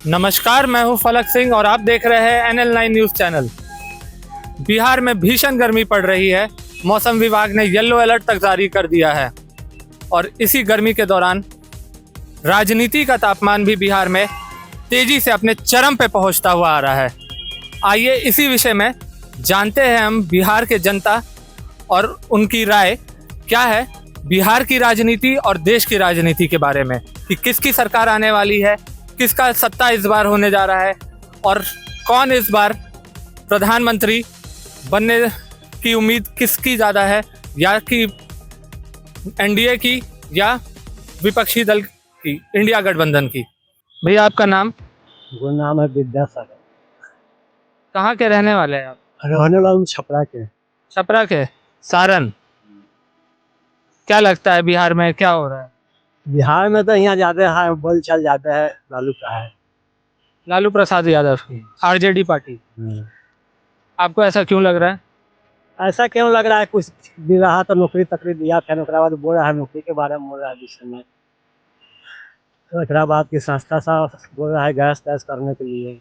नमस्कार, मैं हूं फलक सिंह और आप देख रहे हैं NL9 न्यूज़ चैनल। बिहार में भीषण गर्मी पड़ रही है। मौसम विभाग ने येलो अलर्ट तक जारी कर दिया है और इसी गर्मी के दौरान राजनीति का तापमान भी बिहार में तेजी से अपने चरम पे पहुंचता हुआ आ रहा है। आइए इसी विषय में जानते हैं हम बिहार के जनता और उनकी राय क्या है बिहार की राजनीति और देश की राजनीति के बारे में, कि किसकी सरकार आने वाली है, किसका सत्ता इस बार होने जा रहा है और कौन इस बार प्रधानमंत्री बनने की उम्मीद किसकी ज़्यादा है, या कि NDA की या विपक्षी दल की, इंडिया गठबंधन की। भैया आपका नाम? वो नाम है विद्यासागर। कहाँ के रहने वाले हैं आप? रहने वाला हूँ छपरा के। छपरा के? सारण। क्या लगता है बिहार में क्या हो रहा है? बिहार में तो यहाँ ज्यादा है बोल चल जाते हैं लालू का है। लालू प्रसाद यादव की RJD पार्टी। आपको ऐसा क्यों लग रहा है? ऐसा क्यों लग रहा है? कुछ भी रहा तो नौकरी तकरी दिया, फिर ओकरा बाद बोल रहा है नौकरी के बारे में, बोल रहा है विषय में। तो ओकरा बाद की संस्था सा बोल रहा है गैस तैस करने के लिए।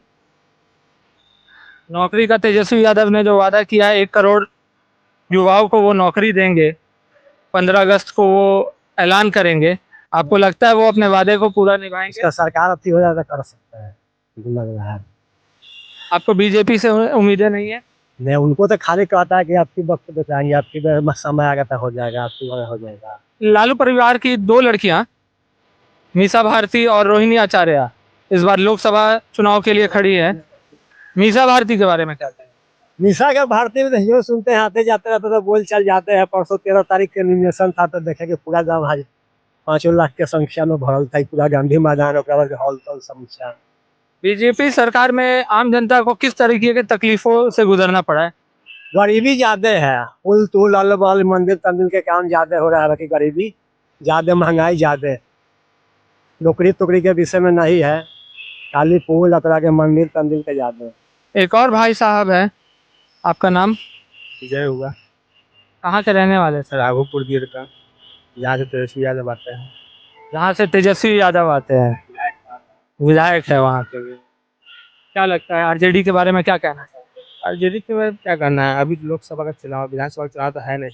नौकरी का तेजस्वी यादव ने जो वादा किया है 1 करोड़ युवाओं को वो नौकरी देंगे, 15 अगस्त को वो ऐलान करेंगे, आपको लगता है वो अपने वादे को पूरा निभाएंगे? इसका सरकार अच्छी हो जाए तो कर सकता है, लग रहा है। आपको बीजेपी से उम्मीदें नहीं है? नहीं, उनको तो खाली कहता है कि आपकी वक्त बताएंगे, आपकी समय आगे तक हो जाएगा, आपकी वजह हो जाएगा। लालू परिवार की 2 लड़कियां मीसा भारती और रोहिणी आचार्य इस बार लोकसभा चुनाव के लिए खड़ी है। मीसा भारती के बारे में क्या कहें? निशा के भारतीय में तो सुनते हैं, आते जाते रहते तो बोल चल जाते हैं। परसों 13 तारीख के नॉमिनेशन था तो देखे कि पूरा गाँव आज 5 लाख के संख्या में भरल था, पूरा गांधी मैदान हॉल तॉल समस्या। बीजेपी सरकार में आम जनता को किस तरीके के तकलीफों से गुजरना पड़ा है? गरीबी ज्यादा है, पुल तूल अल बल मंदिर तंदिर के काम ज्यादा हो रहा है कि गरीबी ज्यादा, महंगाई ज्यादा, नौकरी तोकरी के विषय में नहीं है, खाली पुल अतरा के मंदिर तंदिर के ज्यादा। एक और भाई साहब है, आपका नाम? जय हुआ। कहाँ के रहने वाले सर? राघोपुर गिर का, यहाँ से तेजस्वी यादव आते हैं। जहाँ से तेजस्वी यादव आते हैं, विधायक है वहाँ के भी। क्या लगता है RJD के बारे में क्या कहना है? RJD के बारे में क्या करना है? अभी लोकसभा का चुनाव, विधानसभा का चुनाव तो है नहीं,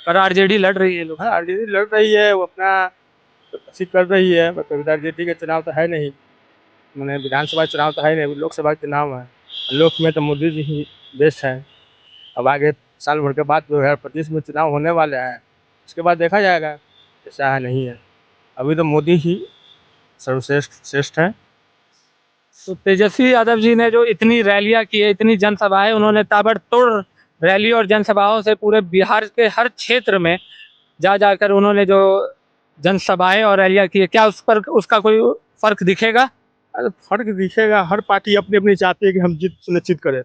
पर RJD लड़ रही है लोग। हाँ RJD लड़ रही है, वो अपना कोशिश कर रही है, मतलब RJD का चुनाव तो है नहीं, मैंने विधानसभा चुनाव तो है नहीं, लोकसभा का चुनाव है। लोक में तो मोदी जी ही बेस्ट है। अब आगे साल भर के बाद 2025 में चुनाव होने वाले हैं, उसके बाद देखा जाएगा ऐसा है नहीं है। अभी तो मोदी ही श्रेष्ठ है। तो तेजस्वी यादव जी ने जो इतनी रैलियां की है, इतनी जनसभाएं, उन्होंने ताबड़तोड़ रैली और जनसभाओं से पूरे बिहार के हर क्षेत्र में जा जाकर उन्होंने जो जनसभाएं और रैलियां की है, क्या उस पर उसका कोई फर्क दिखेगा? अरे फर्क दिखेगा, हर पार्टी अपनी अपनी चाहती है कि हम जीत सुनिश्चित करें।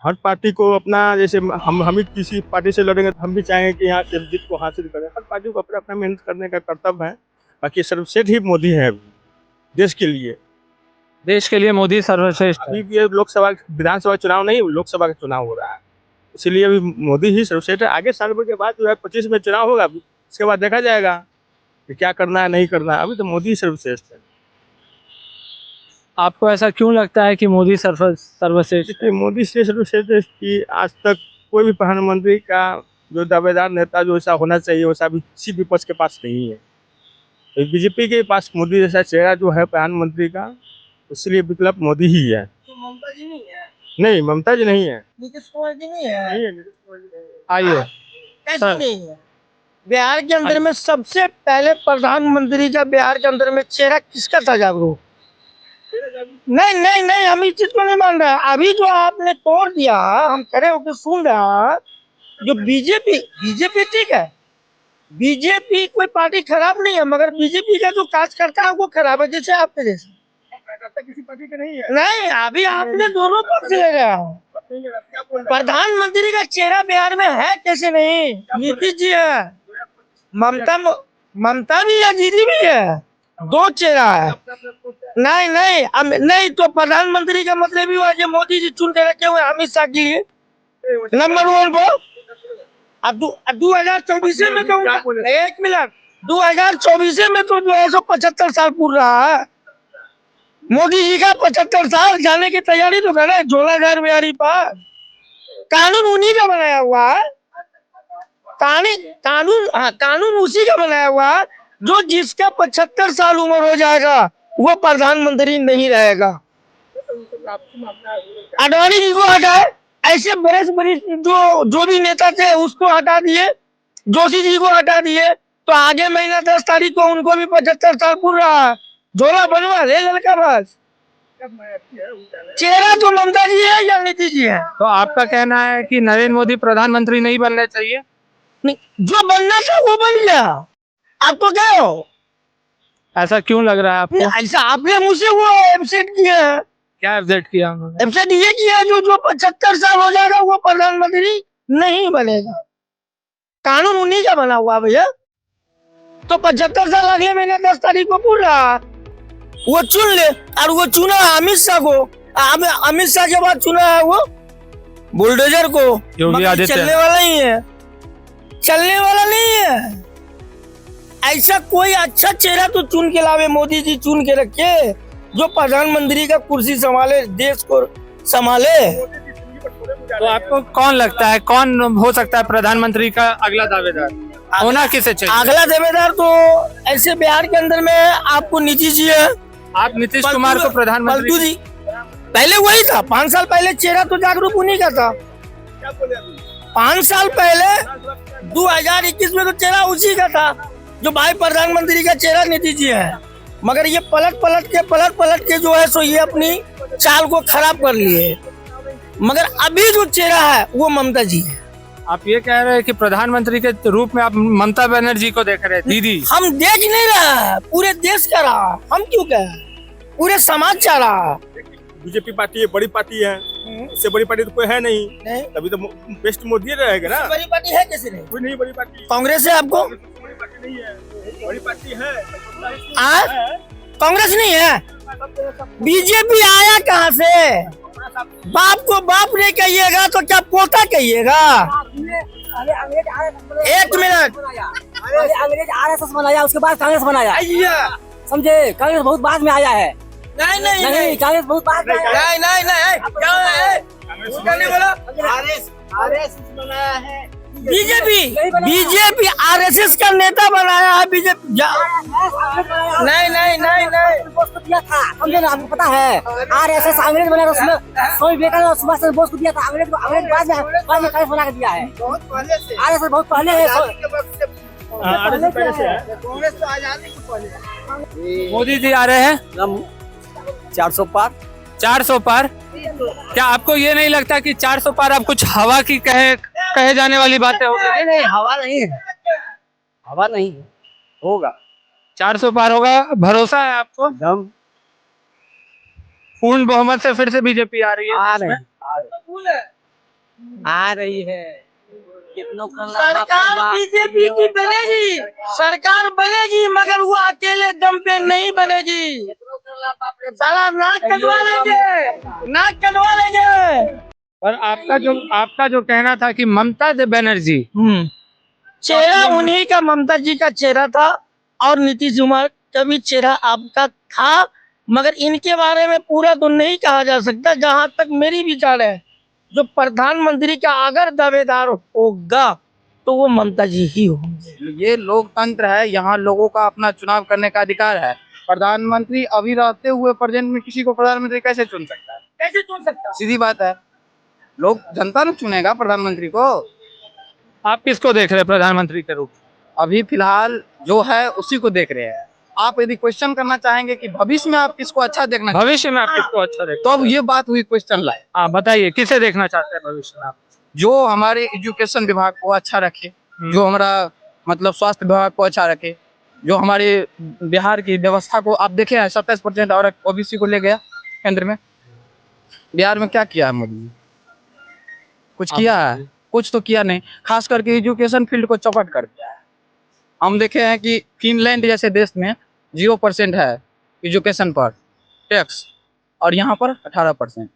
हर पार्टी को अपना, जैसे हम ही किसी पार्टी से लड़ेंगे तो हम भी चाहेंगे कि यहाँ से जीत को हासिल करें। हर पार्टी को अपना अपना मेहनत करने का कर्तव्य है। बाकी सर्वश्रेष्ठ ही मोदी है देश के लिए। देश के लिए मोदी सर्वश्रेष्ठ है। अभी ये लोकसभा विधानसभा चुनाव नहीं, लोकसभा का चुनाव हो रहा है, इसीलिए अभी मोदी ही सर्वश्रेष्ठ है। आगे साल भर के बाद 2025 में चुनाव होगा, उसके बाद देखा जाएगा कि क्या करना है नहीं करना है। अभी तो मोदी है। आपको ऐसा क्यों लगता है कि मोदी सर्वश्रेष्ठ? मोदी से सर्वश्रेष्ठ कि आज तक कोई भी प्रधानमंत्री का जो दावेदार नेता जो ऐसा होना चाहिए वैसा भी किसी विपक्ष के पास नहीं है। तो बीजेपी के पास मोदी जैसा चेहरा जो है प्रधानमंत्री का, इसलिए विकल्प मोदी ही है। तो ममता जी नहीं है? नहीं, ममता जी नहीं है। नीतीश कुमार जी नहीं है? नहीं है, नीतीश कुमार जी नहीं है। आइए कैसे नहीं है? बिहार के अंदर में सबसे पहले प्रधानमंत्री का बिहार के अंदर में चेहरा किसका था जागरूक? नहीं नहीं नहीं, हम इस चीज को नहीं मान रहे। अभी जो आपने तोड़ दिया, हम खड़े होकर सुन रहे हैं, जो बीजेपी बीजेपी ठीक है, बीजेपी कोई पार्टी खराब नहीं है, मगर बीजेपी का जो कार्यकर्ता है वो खराब है, जैसे आपके जैसे। किसी पार्टी का नहीं है। नहीं, अभी आपने दोनों पक्ष ले रहे हो। प्रधानमंत्री का चेहरा बिहार में है कैसे नहीं? नीतीश जी है, ममता ममता भी है, दीदी भी है, 2 चेहरा है। नहीं नहीं, नहीं तो प्रधानमंत्री का मतलब भी हुआ जो मोदी जी चुन के रखे हुए अमित शाह जी नंबर 1 को। अब 2024 में तो 1 मिनट, 2024 में तो जो है 175 साल पूरा रहा है। मोदी जी का 75 साल जाने की तैयारी तो कर रहे हैं झोला घर बिहारी पार। कानून उन्हीं का बनाया हुआ है। कानून उसी का बनाया हुआ है जो जिसका 75 साल उम्र हो जाएगा वो प्रधानमंत्री नहीं रहेगा। अडवाणी जी को हटाए, ऐसे बड़े से बड़े जो भी नेता थे उसको हटा दिए, जोशी जी को हटा दिए, तो आगे महीना 10 तारीख को उनको भी 75 साल पूरा रहा है। झोला बनवा दे लड़का बस। चेहरा तो ममता जी है या नीतीश जी है। तो आपका कहना है कि नरेंद्र मोदी प्रधानमंत्री नहीं बनने चाहिए? नहीं, जो बनना था वो बन गया। आप तो गए हो। ऐसा क्यों लग रहा है आपको? ऐसा आपने मुझसे वो एब्सेंट किया है। क्या एब्सेंट किया उन्होंने? एब्सेंट ये किया जो जो 75 साल हो जाएगा वो प्रधानमंत्री नहीं बनेगा। कानून उन्हीं का बना हुआ भैया। तो 75 साल अगले महीने 10 तारीख को पूरा वो चुन ले। और वो चुना अमित शाह को। अमित शाह के बाद चुना है वो बुलडोजर को। योगी मगर आदित्यनाथ। चलने वाला ही है, चलने वाला नहीं है। ऐसा कोई अच्छा चेहरा तो चुन के लावे, मोदी जी चुन के रखे जो प्रधानमंत्री का कुर्सी संभाले, देश को संभाले। तो आपको कौन लगता है कौन हो सकता है प्रधानमंत्री का अगला दावेदार? होना किसे चाहिए? अगला दावेदार तो ऐसे बिहार के अंदर में आपको नीतीश जी है। आप नीतीश कुमार को पलटू प्रधानमंत्री? जी पहले वही था, 5 साल पहले चेहरा तो जागरूक उन्हीं का था। 5 साल पहले 2021 में तो चेहरा उसी का था जो भाई प्रधानमंत्री का चेहरा नीतीश जी है। मगर ये पलट के जो है सो ये अपनी चाल को खराब कर लिए। मगर अभी जो चेहरा है वो ममता जी है। आप ये कह रहे हैं कि प्रधानमंत्री के रूप में आप ममता बनर्जी को देख रहे हैं? दीदी हम देख नहीं रहा, पूरे देश का रहा, हम क्यों कहें, पूरे समाज चाह रहा। बीजेपी पार्टी है, बड़ी पार्टी है, इससे बड़ी पार्टी तो कोई है नहीं। तभी तो बेस्ट मोदी रहेगा ना। बड़ी पार्टी है कैसे नहीं? कोई नहीं बड़ी पार्टी। कांग्रेस है आपको? बड़ी पार्टी नहीं है, बड़ी पार्टी है। कांग्रेस नहीं है। बीजेपी आया कहाँ से? बाप को बाप नहीं कहिएगा तो क्या पोता कहिएगा? एक मिनट, अंग्रेज आरएसएस बनाया, उसके बाद कांग्रेस बनाया, समझे? कांग्रेस बहुत बाद में आया है। नहीं, कांग्रेस बहुत बाद में आया है। नहीं क्या है? नहीं बोला आरएसएस बनाया है। बीजेपी आरएसएस का नेता बनाया है। बीजेपी नहीं बोस को दिया था, समझे ना? आपको पता है आरएसएस अंग्रेज बनाया, उसमें स्वामी विवेकानंद और सुभाष चंद्र बोस को दिया था। अंग्रेज बाद में कांग्रेस बना के दिया है। आरएसएस बहुत पहले है। कांग्रेस तो आजादी के पहले। मोदी जी आ रहे हैं 400 पार। 400 पार। क्या आपको ये नहीं लगता कि 400 पार अब कुछ हवा की कहे जाने वाली बातें होगी? नहीं, हवा नहीं है, हवा नहीं है, होगा 400 पार होगा, भरोसा है आपको? दम पूर्ण बहुमत से फिर से बीजेपी आ रही है? आ रही है। कितनों का सरकार बीजेपी की बनेगी, सरकार बनेगी, मगर वो अकेले दम पे नहीं बनेगी। साला नाक कटवा लेंगे। पर आपका जो कहना था कि ममता बनर्जी, चेहरा उन्हीं का, ममता जी का चेहरा था और नीतीश कुमार का भी चेहरा आपका था। मगर इनके बारे में पूरा तो नहीं कहा जा सकता। जहां तक मेरी विचार है, जो प्रधानमंत्री का अगर दावेदार होगा तो वो ममता जी ही होंगे। ये लोकतंत्र है, यहाँ लोगों का अपना चुनाव करने का अधिकार है। प्रधानमंत्री अभी रहते हुए प्रेजेंट में किसी को प्रधानमंत्री कैसे चुन सकता है? कैसे चुन सकता? सीधी बात है, लोग जनता ने चुनेगा प्रधानमंत्री को। आप किसको देख रहे हैं प्रधानमंत्री के रूप? अभी फिलहाल जो है उसी को देख रहे हैं। आप यदि क्वेश्चन करना चाहेंगे कि भविष्य में आप किसको अच्छा देखना चाहेंगे, भविष्य में आप किसको अच्छा देखते? तो अब ये बात हुई क्वेश्चन लाए। हाँ बताइए, किसे देखना चाहते हैं भविष्य में आप? जो हमारे एजुकेशन विभाग को अच्छा रखे, जो हमारा मतलब स्वास्थ्य विभाग को अच्छा रखे, जो हमारे बिहार की व्यवस्था को आप देखे हैं 27% और ओबीसी को ले गया केंद्र में। बिहार में क्या किया है मोदी जी? कुछ किया है? कुछ तो किया नहीं। खास करके एजुकेशन फील्ड को चौपट कर दिया है। हम देखे हैं कि फिनलैंड जैसे देश में 0% है एजुकेशन पर टैक्स और यहाँ पर 18%।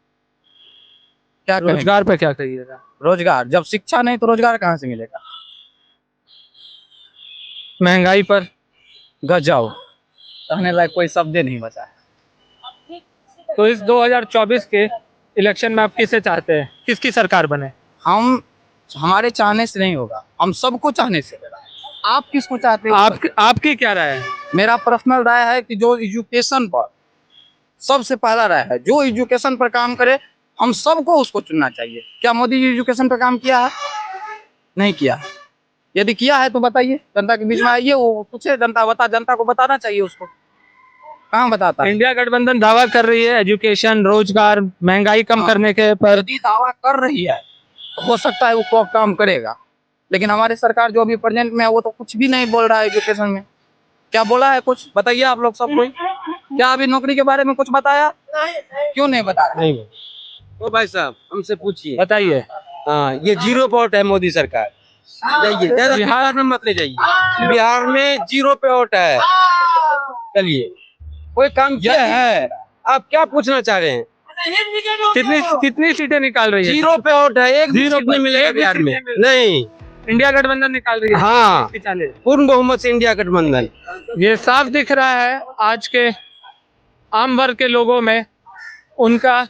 क्या कहेंगे? रोजगार पे क्या कहिएगा? रोजगार, जब शिक्षा नहीं तो रोजगार कहाँ से मिलेगा? महंगाई पर गजब, कहने लायक कोई शब्द नहीं बचा है। तो इस 2024 के इलेक्शन में आप किसे चाहते हैं, किसकी सरकार बने? हम हमारे चाहने से नहीं होगा, हम सबको चाहने से होगा। आप किसको चाहते हो? आपकी क्या राय है? मेरा पर्सनल राय है कि जो एजुकेशन पर सबसे पहला राय है, जो एजुकेशन पर काम करे हम सबको उसको चुनना चाहिए। क्या मोदी जी एजुकेशन पर काम किया है? नहीं किया। यदि किया है तो बताइए, जनता के बीच में आइए, वो पूछे, जनता को बताना चाहिए उसको। कहाँ बताता है? इंडिया गठबंधन दावा कर रही है एजुकेशन, रोजगार, महंगाई कम करने के पर। यदि दावा कर रही है हो सकता है वो काम करेगा, लेकिन हमारी सरकार जो अभी प्रेजेंट में है वो तो कुछ भी नहीं बोल रहा है एजुकेशन में। क्या बोला है कुछ बताइए आप लोग सब कोई। क्या अभी नौकरी के बारे में कुछ बताया? क्यों नहीं बताया? नहीं। तो भाई साहब हमसे पूछिए। बताइए। हाँ, ये जीरो पे आउट है मोदी सरकार। जाइए, ज़्यादा बिहार में मत ले जाइए, बिहार में जीरो पे आउट है। चलिए, कोई काम किया है? आप क्या पूछना चाह रहे हैं? कितनी सीटें निकाल रही है? जीरो पे आउट है, एक भी जीरो सीट नहीं पे- मिलेगा एक भी बिहार सीट में। नहीं मिलेगा। नहीं, इंडिया गठबंधन निकाल रही है। हाँ, 40। पूर्ण बहुमत से इंडिया गठबंधन। ये साफ दिख रहा है आज के आम वर्ग के लोगों में, उनका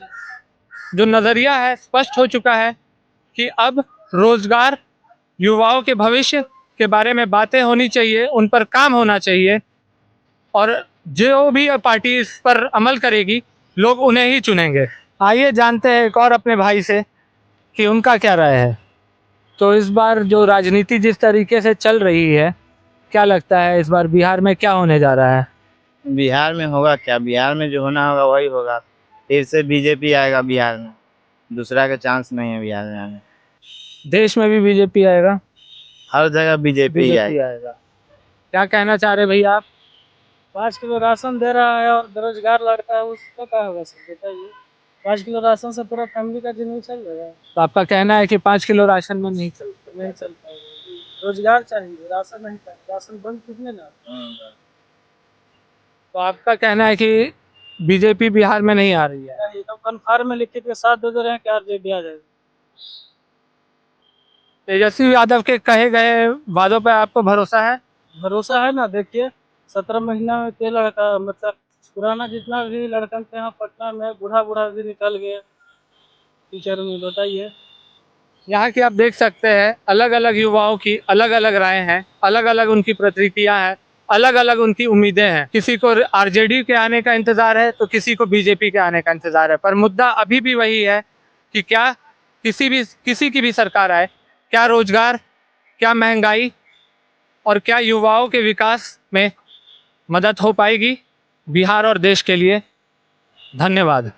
जो नजरिया है स्पष्ट हो चुका है कि अब रोजगार, युवाओं के भविष्य के बारे में बातें होनी चाहिए, उन पर काम होना चाहिए, और जो भी पार्टी इस पर अमल करेगी लोग उन्हें ही चुनेंगे। आइए जानते हैं एक और अपने भाई से कि उनका क्या राय है। तो इस बार जो राजनीति जिस तरीके से चल रही है, क्या लगता है इस बार बिहार में क्या होने जा रहा है? बिहार में होगा क्या? बिहार में जो होना होगा वही होगा। फिर से बीजेपी आएगा बिहार में, दूसरा का चांस नहीं है बिहार में आने। देश में भी बीजेपी आएगा? हर जगह बीजेपी ही बीजेपी आएगा। आएगा। क्या कहना चाह रहे भैया आप? 5 किलो राशन दे रहा है और बेरोजगार लड़का है, उसका क्या होगा सर बताइए। 5 किलो राशन से पूरा फैमिली का जिंदगी चल जाएगा? तो आपका कहना है कि 5 किलो राशन में नहीं चल। नहीं चल पाएगा। रोजगार चाहिए, राशन नहीं चाहिए। राशन बंद कितने ना। तो आपका कहना है कि बीजेपी बिहार में नहीं आ रही है? नहीं, तो कन्फर्म में लिखित के साथ दे रहे हैं कि आरजेडी आ जाएगा। तेजस्वी यादव के कहे गए वादों पर आपको भरोसा है? भरोसा है ना। देखिए 17 महीना में तेल लड़का, मतलब पुराना जितना भी लड़कन थे यहाँ पटना में, बूढ़ा भी निकल गए टीचर में। बताइए। यहाँ की आप देख सकते हैं अलग अलग युवाओं की अलग अलग राय हैं, अलग अलग उनकी प्रतिक्रिया है, अलग अलग उनकी उम्मीदें हैं। किसी को आरजेडी के आने का इंतजार है तो किसी को बीजेपी के आने का इंतजार है, पर मुद्दा अभी भी वही है कि क्या किसी की भी सरकार आए, क्या रोजगार, क्या महंगाई और क्या युवाओं के विकास में मदद हो पाएगी बिहार और देश के लिए। धन्यवाद।